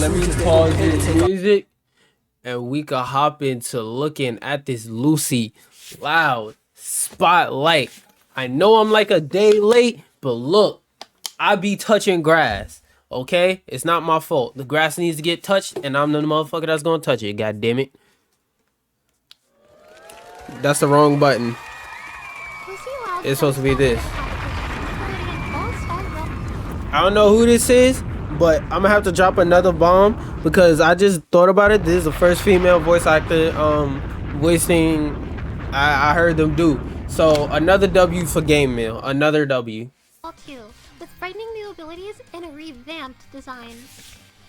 let me pause this music and we can hop into looking at this Lucy Loud spotlight. I know I'm like a day late, but look, I be touching grass. Okay, it's not my fault. The grass needs to get touched, and I'm the motherfucker that's gonna touch it. God damn it! That's the wrong button. It's supposed to be this. I don't know who this is, but I'm gonna have to drop another bomb because I just thought about it. This is the first female voice actor voicing I heard them do. So another W for Game Mill. Another W. With frightening new abilities and a revamped design.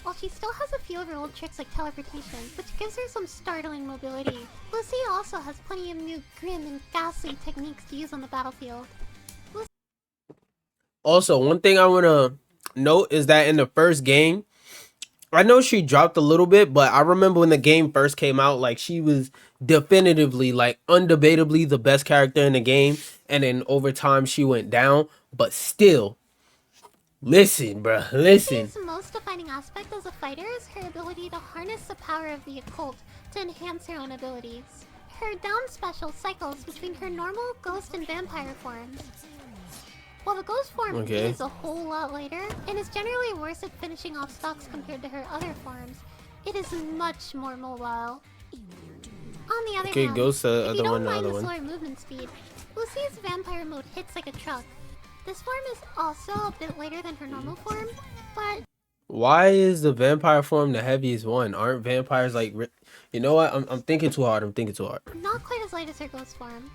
While she still has a few of her old tricks like teleportation, which gives her some startling mobility, Lucy also has plenty of new grim and ghastly techniques to use on the battlefield. Also, one thing I want to note is that in the first game, I know she dropped a little bit, but I remember when the game first came out, like she was definitively, like undebatably the best character in the game. And then over time she went down, but still, listen, bruh, listen. The most defining aspect as a fighter is her ability to harness the power of the occult to enhance her own abilities. Her down special cycles between her normal, ghost, and vampire forms. While the ghost form is a whole lot lighter and is generally worse at finishing off stocks compared to her other forms, it is much more mobile. On the other hand, ghost, if you don't mind the slower movement speed, Lucy's vampire mode hits like a truck. This form is also a bit lighter than her normal form, but... Why is the vampire form the heaviest one? Aren't vampires like... You know what? I'm thinking too hard. Not quite as light as her ghost form.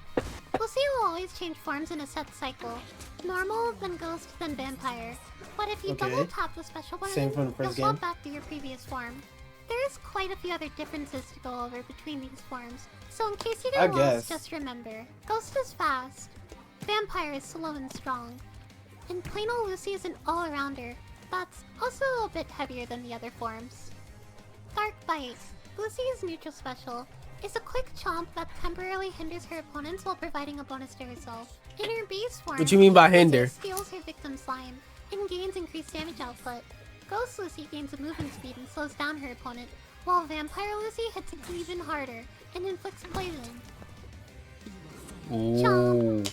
Lucy will always change forms in a set cycle. Normal, then ghost, then vampire. But if you double tap the special button, you'll swap back to your previous form. There is quite a few other differences to go over between these forms. So in case you get lost, just remember. Ghost is fast. Vampire is slow and strong. And plain old Lucy is an all-arounder. That's also a bit heavier than the other forms. Dark Bite. Lucy's neutral special is a quick chomp that temporarily hinders her opponents while providing a bonus to herself. In her base form, what you mean by hinder? Lucy steals her victim's slime and gains increased damage output. Ghost Lucy gains a movement speed and slows down her opponent, while Vampire Lucy hits even harder and inflicts poison. Ooh.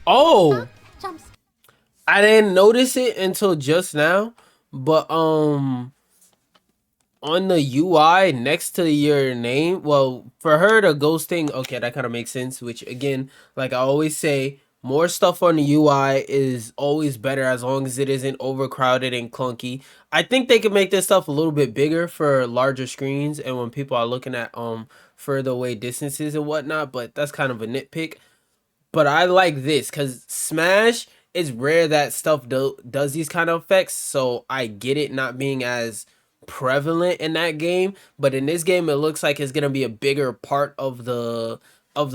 Oh! I didn't notice it until just now, but on the UI next to your name, well, for her the ghost thing, okay, that kind of makes sense, which again, like I always say, more stuff on the UI is always better as long as it isn't overcrowded and clunky. I think they could make this stuff a little bit bigger for larger screens and when people are looking at further away distances and whatnot, but that's kind of a nitpick. But I like this because Smash, it's rare that stuff does these kind of effects, so I get it not being as prevalent in that game, but in this game it looks like it's gonna be a bigger part of the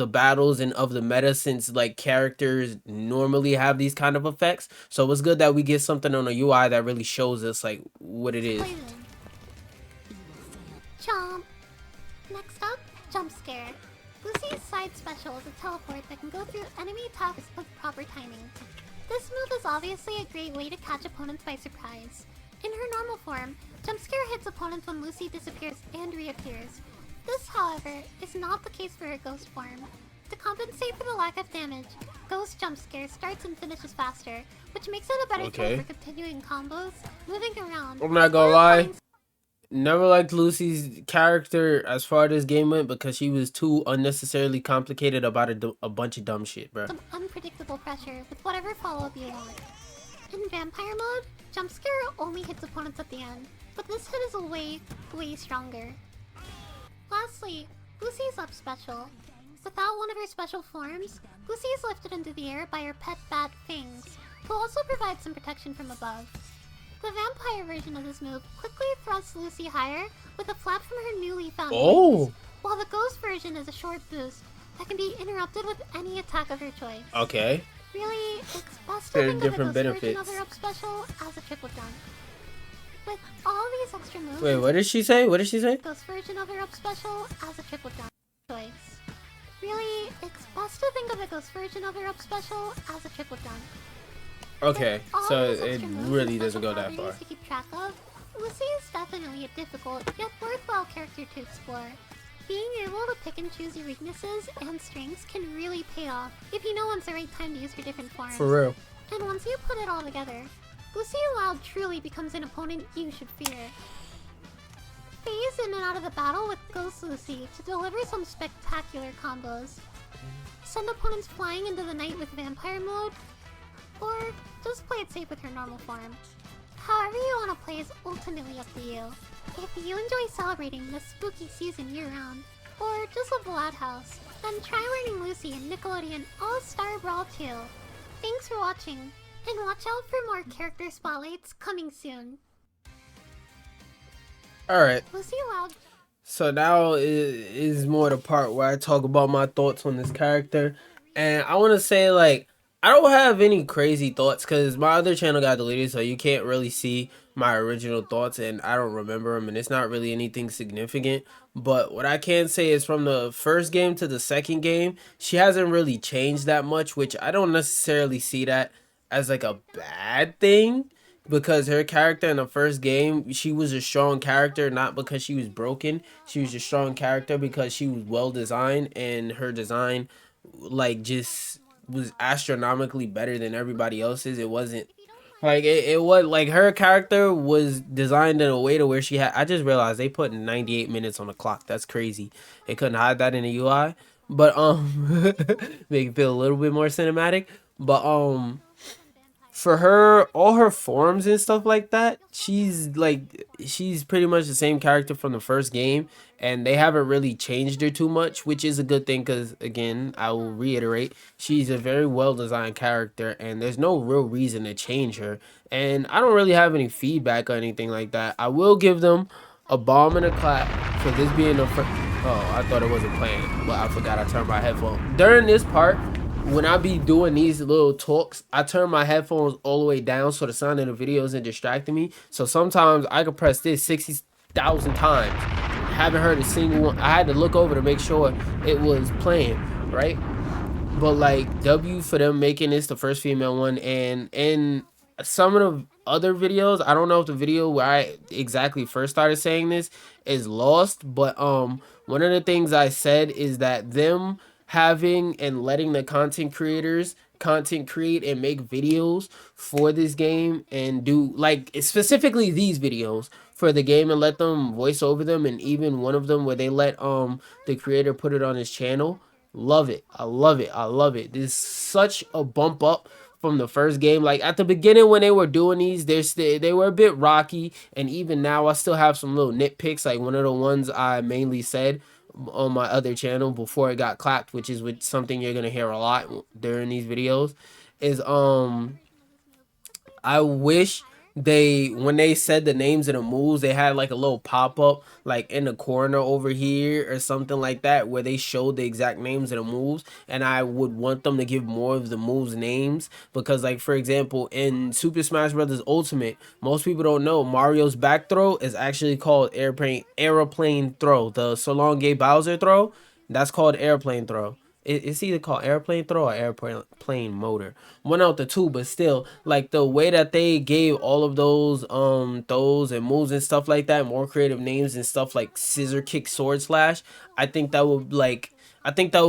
battles and of the meta, since like characters normally have these kind of effects. So it's good that we get something on a UI that really shows us like what it is. Chomp. Next up, Jump Scare. Lucy's side special is a teleport that can go through enemy attacks with proper timing. This move is obviously a great way to catch opponents by surprise. In her normal form, Jump Scare hits opponents when Lucy disappears and reappears. This, however, is not the case for her ghost form. To compensate for the lack of damage, Ghost Jump Scare starts and finishes faster, which makes it a better tool for continuing combos, moving around. I'm not gonna lie, never liked Lucy's character as far as this game went because she was too unnecessarily complicated about a bunch of dumb shit, bro. Some unpredictable pressure with whatever follow-up you want. In Vampire mode, Jump Scare only hits opponents at the end, but this hit is way stronger. Lastly, Lucy's up special. Without one of her special forms, Lucy is lifted into the air by her pet bat Fangs, who also provide some protection from above. The vampire version of this move quickly thrusts Lucy higher with a flap from her newly found wings, while the ghost version is a short boost that can be interrupted with any attack of her choice. Okay. Really, it's best to think of the ghost version of her up special as a triple jump. With all these extra moves... Wait, what did she say? Ghost version of her up special as a triple jump choice. Really, it's best to think of the ghost version of her up special as a triple jump. Okay, so it really doesn't go that far. To keep track of, Lucy is definitely a difficult, yet worthwhile character to explore. Being able to pick and choose your weaknesses and strengths can really pay off if you know when's the right time to use her different forms. For real. And once you put it all together, Lucy Loud truly becomes an opponent you should fear. Phase in and out of the battle with Ghost Lucy to deliver some spectacular combos. Send opponents flying into the night with Vampire mode, or just play it safe with her normal form. However you want to play is ultimately up to you. If you enjoy celebrating this spooky season year-round, or just love the Loud House, then try learning Lucy in Nickelodeon All-Star Brawl 2. Thanks for watching, and watch out for more character spotlights coming soon. Alright. Lucy Loud. So now is more the part where I talk about my thoughts on this character. And I want to say, like, I don't have any crazy thoughts because my other channel got deleted, so you can't really see my original thoughts, and I don't remember them, and it's not really anything significant. But what I can say is from the first game to the second game, she hasn't really changed that much, which I don't necessarily see that as like a bad thing, because her character in the first game, she was a strong character, not because she was broken. She was a strong character because she was well designed, and her design like just was astronomically better than everybody else's. It wasn't like it was like her character was designed in a way to where she had, I just realized they put 98 minutes on the clock. That's crazy. They couldn't hide that in the UI, but make it feel a little bit more cinematic. But for her, all her forms and stuff like that, she's pretty much the same character from the first game, and they haven't really changed her too much, which is a good thing because, again, I will reiterate, she's a very well designed character and there's no real reason to change her. And I don't really have any feedback or anything like that. I will give them a bomb and a clap for this being the first. Oh, I thought it wasn't playing, but I forgot I turned my headphone during this part. When I be doing these little talks, I turn my headphones all the way down so the sound of the video isn't distracting me. So sometimes I could press this 60,000 times. Haven't heard a single one. I had to look over to make sure it was playing, right? But like, W for them making this the first female one. And some of the other videos, I don't know if the video where I exactly first started saying this is lost, but one of the things I said is that them having and letting the content creators content create and make videos for this game and do like specifically these videos for the game and let them voice over them, and even one of them where they let the creator put it on his channel. Love it. I love it. I love it. This is such a bump up from the first game. Like at the beginning when they were doing these, they were a bit rocky, and even now I still have some little nitpicks. Like one of the ones I mainly said on my other channel before it got clapped, which is with something you're gonna hear a lot during these videos, is I wish they, when they said the names of the moves, they had like a little pop-up like in the corner over here or something like that where they showed the exact names of the moves. And I would want them to give more of the moves names, because like for example in Super Smash Brothers Ultimate, most people don't know Mario's back throw is actually called airplane throw. The Solonge Bowser throw, that's called airplane throw. It's either called airplane throw or airplane motor, one out the two. But still, like the way that they gave all of those throws and moves and stuff like that, more creative names and stuff like scissor kick, sword slash, I think that would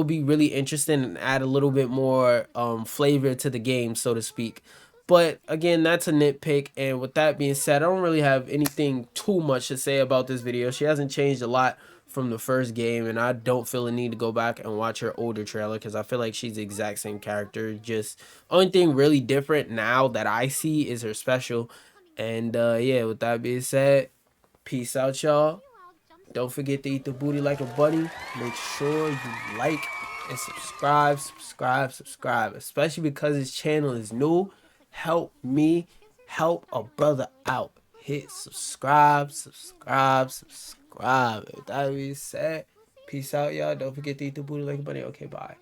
be really interesting and add a little bit more flavor to the game, so to speak. But again, that's a nitpick. And with that being said, I don't really have anything too much to say about this video. She hasn't changed a lot from the first game, and I don't feel a need to go back and watch her older trailer because I feel like she's the exact same character. Just only thing really different now that I see is her special. And yeah, with that being said, peace out, y'all. Don't forget to eat the booty like a bunny. Make sure you like and subscribe, especially because this channel is new. Help me help a brother out. Hit subscribe. With that being said, peace out, y'all. Don't forget to eat the booty like a bunny. Okay, bye.